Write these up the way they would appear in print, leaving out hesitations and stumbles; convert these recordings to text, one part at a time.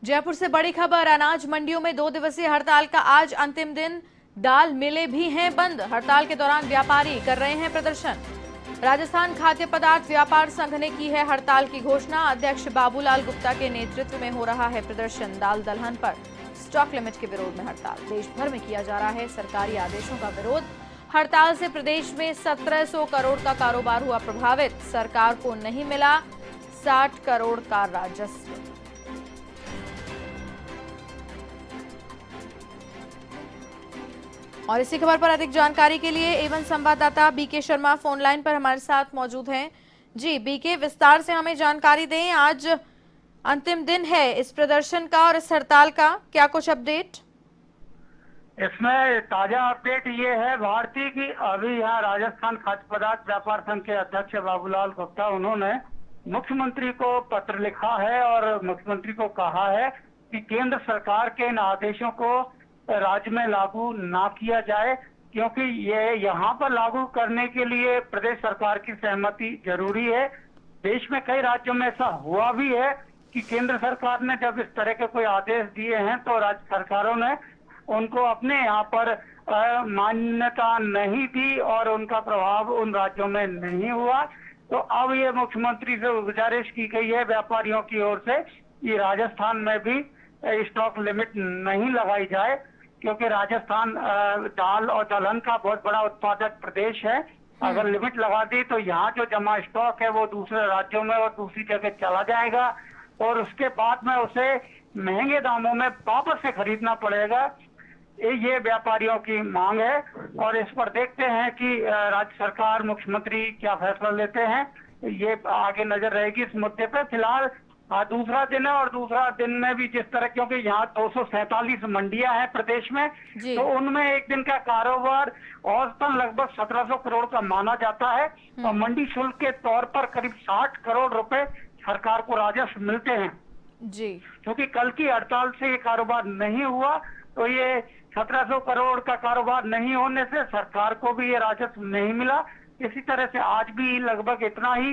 जयपुर से बड़ी खबर, अनाज मंडियों में 2 दिवसीय हड़ताल का आज अंतिम दिन। दाल मिलें भी हैं बंद। हड़ताल के दौरान व्यापारी कर रहे हैं प्रदर्शन। राजस्थान खाद्य पदार्थ व्यापार संघ ने की है हड़ताल की घोषणा। अध्यक्ष बाबूलाल गुप्ता के नेतृत्व में हो रहा है प्रदर्शन। दाल दलहन पर स्टॉक लिमिट के विरोध में हड़ताल। देश भर में किया जा रहा है सरकारी आदेशों का विरोध। हड़ताल से प्रदेश में 1700 करोड़ का कारोबार हुआ प्रभावित। सरकार को नहीं मिला 60 करोड़ का राजस्व। और इसी खबर पर अधिक जानकारी के लिए एवन संवाददाता बीके शर्मा फोन लाइन पर हमारे साथ मौजूद हैं। जी बीके, विस्तार से हमें जानकारी दें। आज अंतिम दिन है इस प्रदर्शन का और इस हड़ताल का, क्या कुछ अपडेट? इसमें ताजा अपडेट ये है भारती की अभी यहाँ राजस्थान खाद्य पदार्थ व्यापार संघ के अध्यक्ष बाबूलाल गुप्ता, उन्होंने मुख्यमंत्री को पत्र लिखा है और मुख्यमंत्री को कहा है कि केंद्र सरकार के इन आदेशों को राज्य में लागू ना किया जाए, क्योंकि ये यहाँ पर लागू करने के लिए प्रदेश सरकार की सहमति जरूरी है। देश में कई राज्यों में ऐसा हुआ भी है कि केंद्र सरकार ने जब इस तरह के कोई आदेश दिए हैं तो राज्य सरकारों ने उनको अपने यहाँ पर मान्यता नहीं दी और उनका प्रभाव उन राज्यों में नहीं हुआ। तो अब ये मुख्यमंत्री से गुजारिश की गई है व्यापारियों की ओर से कि राजस्थान में भी स्टॉक लिमिट नहीं लगाई जाए, क्योंकि राजस्थान दाल और दलहन का बहुत बड़ा उत्पादक प्रदेश है। अगर लिमिट लगा दी तो यहाँ जो जमा स्टॉक है वो दूसरे राज्यों में और दूसरी जगह चला जाएगा और उसके बाद में उसे महंगे दामों में वापस से खरीदना पड़ेगा। ये व्यापारियों की मांग है और इस पर देखते हैं कि राज्य सरकार, मुख्यमंत्री क्या फैसला लेते हैं। ये आगे नजर रहेगी इस मुद्दे पे। फिलहाल दूसरा दिन है और दूसरा दिन में भी जिस तरह, क्योंकि यहाँ 247 मंडियां हैं प्रदेश में, तो उनमें एक दिन का कारोबार औसतन लगभग 1700 करोड़ का माना जाता है और मंडी शुल्क के तौर पर करीब 60 करोड़ रुपए सरकार को राजस्व मिलते हैं जी। क्योंकि कल की हड़ताल से ये कारोबार नहीं हुआ तो ये 1700 करोड़ का कारोबार नहीं होने से सरकार को भी ये राजस्व नहीं मिला। इसी तरह से आज भी लगभग इतना ही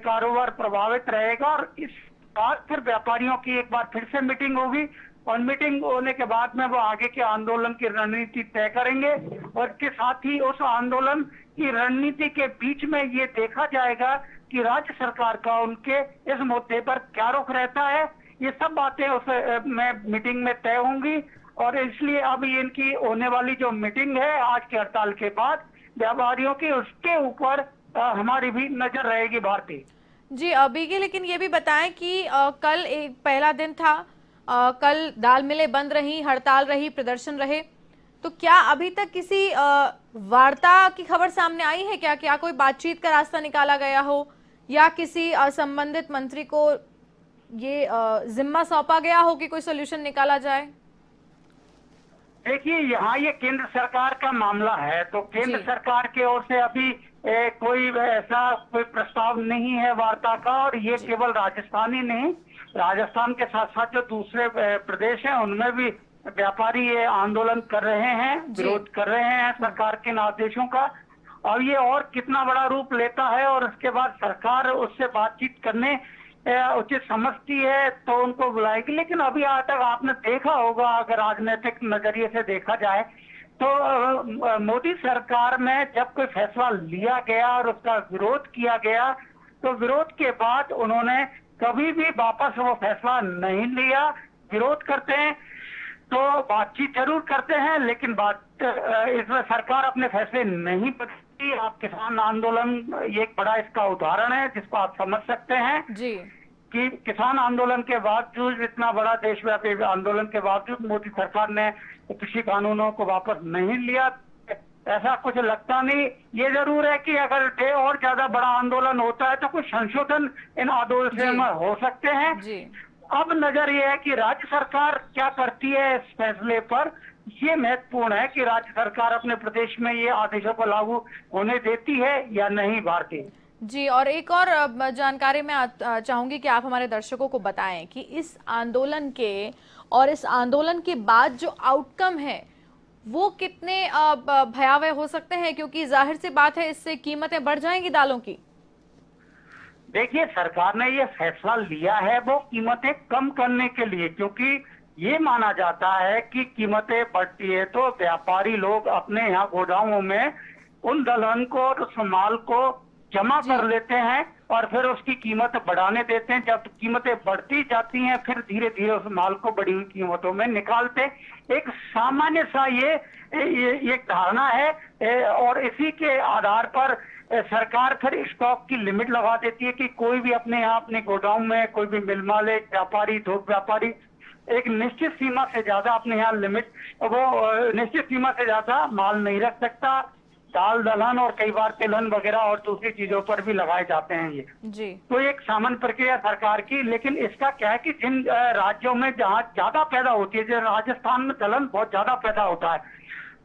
कारोबार प्रभावित रहेगा और इस बाद फिर व्यापारियों की एक बार फिर से मीटिंग होगी और मीटिंग होने के बाद में वो आगे के आंदोलन की रणनीति तय करेंगे और इसके साथ ही उस आंदोलन की रणनीति के बीच में ये देखा जाएगा कि राज्य सरकार का उनके इस मुद्दे पर क्या रुख रहता है। ये सब बातें उस में मीटिंग में तय होंगी और इसलिए अब इनकी होने वाली जो मीटिंग है आज की हड़ताल के बाद व्यापारियों की, उसके ऊपर हमारी भी नजर रहेगी भारती जी। अभी के लेकिन ये भी बताएं कि कल एक पहला दिन था, कल दाल मिलें बंद रही, हड़ताल रही, प्रदर्शन रहे, तो क्या अभी तक किसी वार्ता की खबर सामने आई है? क्या कोई बातचीत का रास्ता निकाला गया हो या किसी संबंधित मंत्री को ये जिम्मा सौंपा गया हो कि कोई सोल्यूशन निकाला जाए? देखिए, यहाँ ये केंद्र सरकार का मामला है तो केंद्र सरकार की ओर से अभी कोई ऐसा कोई प्रस्ताव नहीं है वार्ता का। और ये केवल राजस्थान ही नहीं, राजस्थान के साथ साथ जो दूसरे प्रदेश हैं उनमें भी व्यापारी ये आंदोलन कर रहे हैं, विरोध कर रहे हैं सरकार के आदेशों का। और ये और कितना बड़ा रूप लेता है और उसके बाद सरकार उससे बातचीत करने उचित समझती है तो उनको बुलाएगी। लेकिन अभी आज तक आपने देखा होगा, अगर राजनीतिक नजरिए से देखा जाए तो मोदी सरकार में जब कोई फैसला लिया गया और उसका विरोध किया गया तो विरोध के बाद उन्होंने कभी भी वापस वो फैसला नहीं लिया। विरोध करते हैं तो बातचीत जरूर करते हैं लेकिन इसमें सरकार अपने फैसले नहीं बदलती। आप किसान आंदोलन ये एक बड़ा इसका उदाहरण है जिसको आप समझ सकते हैं जी कि किसान आंदोलन के बावजूद, इतना बड़ा देशव्यापी आंदोलन के बावजूद मोदी सरकार ने कृषि कानूनों को वापस नहीं लिया। ऐसा कुछ लगता नहीं। ये जरूर है कि अगर और ज्यादा बड़ा आंदोलन होता है तो कुछ संशोधन इन आंदोलन में हो सकते हैं जी। अब नजर ये है कि राज्य सरकार क्या करती है इस फैसले पर। ये महत्वपूर्ण है कि राज्य सरकार अपने प्रदेश में ये आदेशों को लागू होने देती है या नहीं भारतीय जी। और एक और जानकारी मैं चाहूंगी कि आप हमारे दर्शकों को बताएं कि इस आंदोलन के और इस आंदोलन के बाद जो आउटकम है वो कितने भयावह हो सकते हैं, क्योंकि जाहिर सी बात है इससे कीमतें बढ़ जाएंगी दालों की। देखिए, सरकार ने ये फैसला लिया है वो कीमतें कम करने के लिए, क्योंकि ये माना जाता है कि कीमतें बढ़ती है तो व्यापारी लोग अपने यहाँ गोदामों में उन दलहन को और उस माल को जमा जी। कर लेते हैं और फिर उसकी कीमत बढ़ाने देते हैं। जब कीमतें बढ़ती जाती हैं फिर धीरे धीरे उस माल को बढ़ी हुई कीमतों में निकालते। एक सामान्य सा ये एक धारणा है और इसी के आधार पर सरकार फिर स्टॉक की लिमिट लगा देती है कि कोई भी अपने यहाँ अपने गोदाम में कोई भी मिल मालिक, व्यापारी, थोक व्यापारी एक निश्चित सीमा से ज्यादा अपने यहाँ लिमिट निश्चित सीमा से ज्यादा माल नहीं रख सकता। दाल दलहन और कई बार तिलहन वगैरह और दूसरी चीजों पर भी लगाए जाते हैं ये। जी। तो एक सामान्य प्रक्रिया सरकार की, लेकिन इसका क्या है कि जिन राज्यों में जहाँ ज्यादा पैदा होती है, जैसे राजस्थान में दलहन बहुत ज्यादा पैदा होता है,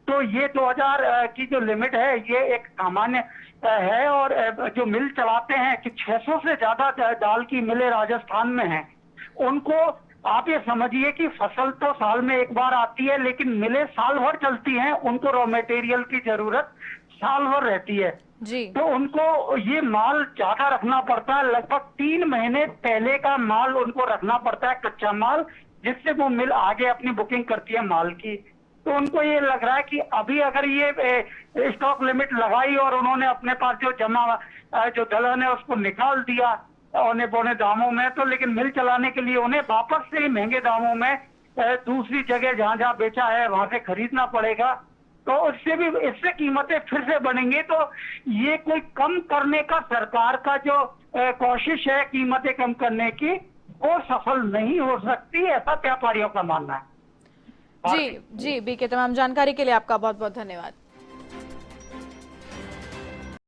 तो ये 2000 की जो लिमिट है ये एक सामान्य है। और जो मिल चलाते हैं कि 600 से ज्यादा दाल की मिलें राजस्थान में हैं, उनको आप ये समझिए कि फसल तो साल में एक बार आती है लेकिन मिलें साल भर चलती हैं, उनको रॉ मटेरियल की जरूरत साल भर रहती है। जी। तो उनको ये माल ज्यादा रखना पड़ता है, लगभग 3 महीने पहले का माल उनको रखना पड़ता है, कच्चा माल, जिससे वो मिल आगे अपनी बुकिंग करती है माल की। तो उनको ये लग रहा है कि अभी अगर ये स्टॉक लिमिट लगाई और उन्होंने अपने पास जो जमा जो दलहन है उसको निकाल दिया औने पौने दामों में, तो लेकिन मिल चलाने के लिए उन्हें वापस से महंगे दामों में दूसरी जगह जहां जहां बेचा है वहां से खरीदना पड़ेगा। तो इससे कीमतें फिर से बढ़ेंगी। तो ये कोई कम करने का सरकार का जो कोशिश है कीमतें कम करने की, वो सफल नहीं हो सकती, ऐसा व्यापारियों का मानना है। जी। जी, बीके, तमाम जानकारी के लिए आपका बहुत बहुत धन्यवाद।